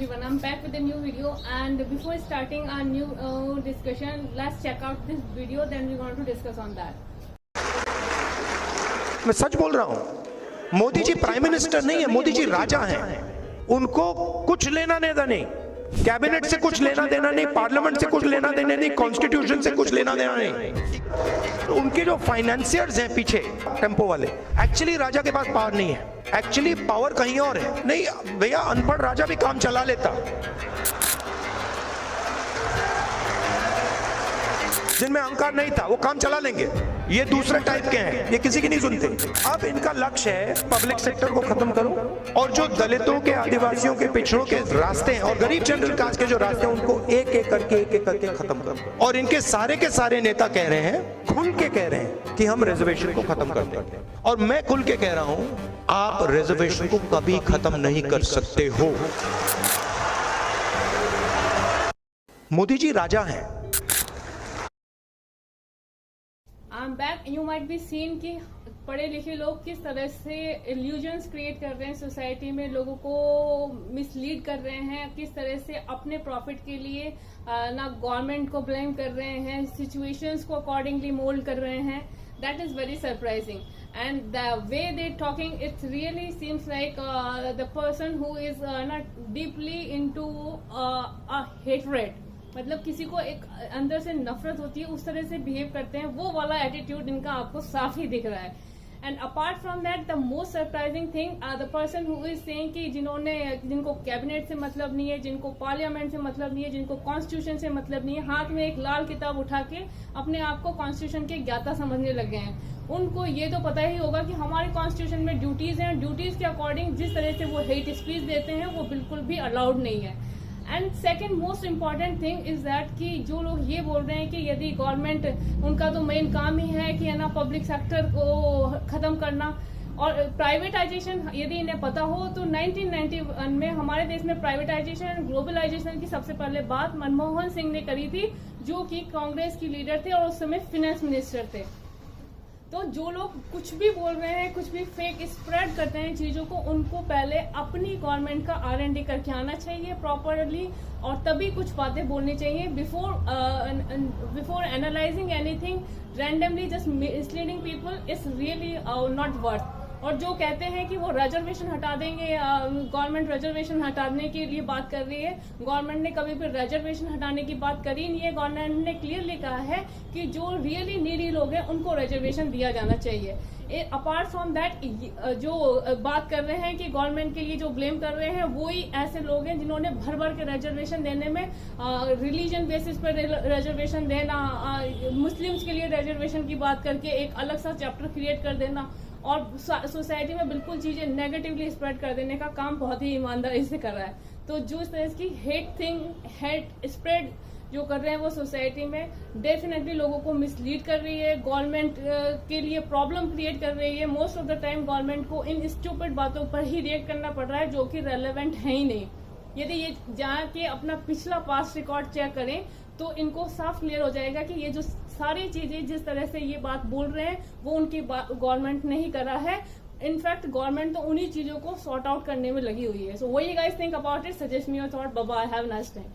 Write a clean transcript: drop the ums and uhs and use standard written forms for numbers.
everyone, I'm back with a new video, and before starting our new discussion, let's check out this video, then we're going to discuss on that. मैं सच बोल रहा हूं, Modi ji prime minister नहीं है, मोदी जी राजा हैं। उनको कुछ लेना देना नहीं, कैबिनेट से कुछ लेना देना नहीं, पार्लियामेंट से कुछ लेना देना नहीं, कॉन्स्टिट्यूशन से कुछ लेना देना नहीं। उनके जो फाइनेंसियर्स हैं पीछे टेम्पो वाले, एक्चुअली राजा के पास पावर नहीं है, एक्चुअली पावर कहीं और है। नहीं भैया, अनपढ़ राजा भी काम चला लेता। जिनमें अहंकार नहीं था वो काम चला लेंगे। ये दूसरे टाइप के हैं, ये किसी की नहीं सुनते। अब इनका लक्ष्य है पब्लिक सेक्टर को खत्म करो, और जो दलितों के, आदिवासियों के, पिछड़ों के रास्ते हैं और गरीब जनरल कास्ट के जो रास्ते हैं उनको एक एक करके खत्म करो। और इनके सारे के सारे नेता कह रहे हैं, खुल के कह रहे हैं कि हम रिजर्वेशन को खत्म कर देंगे। और मैं खुल के कह रहा हूं, आप रिजर्वेशन को कभी खत्म नहीं कर सकते हो। मोदी जी राजा हैं। I'm back. You might be seen कि पढ़े लिखे लोग किस तरह से इल्यूजन्स क्रिएट कर रहे हैं सोसाइटी में, लोगों को मिसलीड कर रहे हैं, किस तरह से अपने प्रॉफिट के लिए ना गवर्नमेंट को ब्लेम कर रहे हैं, सिचुएशंस को अकॉर्डिंगली मोल्ड कर रहे हैं। That is very surprising, and the way they're talking, it really seems like the person who is not deeply into a hatred, मतलब किसी को एक अंदर से नफरत होती है, उस तरह से बिहेव करते हैं। वो वाला एटीट्यूड इनका आपको साफ ही दिख रहा है। And apart from that, the most surprising thing, the person who is saying कि जिनको कैबिनेट से मतलब नहीं है, जिनको पार्लियामेंट से मतलब नहीं है, जिनको कॉन्स्टिट्यूशन से मतलब नहीं है, हाथ में एक लाल किताब उठा के अपने आप को कॉन्स्टिट्यूशन के ज्ञाता समझने लगे हैं। उनको ये तो पता ही होगा कि हमारे कॉन्स्टिट्यूशन में ड्यूटीज हैं, ड्यूटीज के अकॉर्डिंग जिस तरह से वो हेट स्पीच देते हैं वो बिल्कुल भी अलाउड नहीं है। And second most important thing is that कि जो लोग ये बोल रहे हैं कि यदि गवर्नमेंट, उनका तो मेन काम ही है कि है ना पब्लिक सेक्टर को खत्म करना और प्राइवेटाइजेशन, यदि इन्हें पता हो तो 1991 में हमारे देश में प्राइवेटाइजेशन एंड ग्लोबलाइजेशन की सबसे पहले बात मनमोहन सिंह ने करी थी, जो कि कांग्रेस की लीडर थे और उस समय फाइनेंस मिनिस्टर थे। तो जो लोग कुछ भी बोल रहे हैं, कुछ भी फेक स्प्रेड करते हैं चीजों को, उनको पहले अपनी गवर्नमेंट का R&D करके आना चाहिए प्रॉपरली, और तभी कुछ बातें बोलनी चाहिए। Before analysing anything randomly, just misleading people is really not worth. और जो कहते हैं कि वो रिजर्वेशन हटा देंगे, गवर्नमेंट रिजर्वेशन हटाने के लिए बात कर रही है, गवर्नमेंट ने कभी भी रिजर्वेशन हटाने की बात करी नहीं है। गवर्नमेंट ने क्लियरली कहा है कि जो रियली नीडी लोग हैं उनको रिजर्वेशन दिया जाना चाहिए। अपार्ट फ्रॉम दैट, जो बात कर रहे हैं कि गवर्नमेंट के लिए जो ब्लेम कर रहे हैं, वही ऐसे लोग हैं जिन्होंने भर भर के रिजर्वेशन देने में, रिलीजन बेसिस पर रिजर्वेशन देना, मुस्लिम्स के लिए रिजर्वेशन की बात करके एक अलग सा चैप्टर क्रिएट कर देना और सोसाइटी में बिल्कुल चीजें नेगेटिवली स्प्रेड कर देने का काम बहुत ही ईमानदारी से कर रहा है। तो जो इस तरह की हेट स्प्रेड जो कर रहे हैं वो सोसाइटी में डेफिनेटली लोगों को मिसलीड कर रही है, गवर्नमेंट के लिए प्रॉब्लम क्रिएट कर रही है। Most of the time government को इन स्टूपिड बातों पर ही रिएक्ट करना पड़ रहा है जो कि रेलेवेंट है ही नहीं। यदि ये जाके अपना पिछला पास्ट रिकॉर्ड चेक करें तो इनको साफ क्लियर हो जाएगा कि ये जो सारी चीजें जिस तरह से ये बात बोल रहे हैं वो उनकी गवर्नमेंट ने ही करा है। इनफैक्ट गवर्नमेंट तो उन्हीं चीजों को सॉर्ट आउट करने में लगी हुई है। So what you guys think about it, suggest me your thought. Bye bye, have a nice time.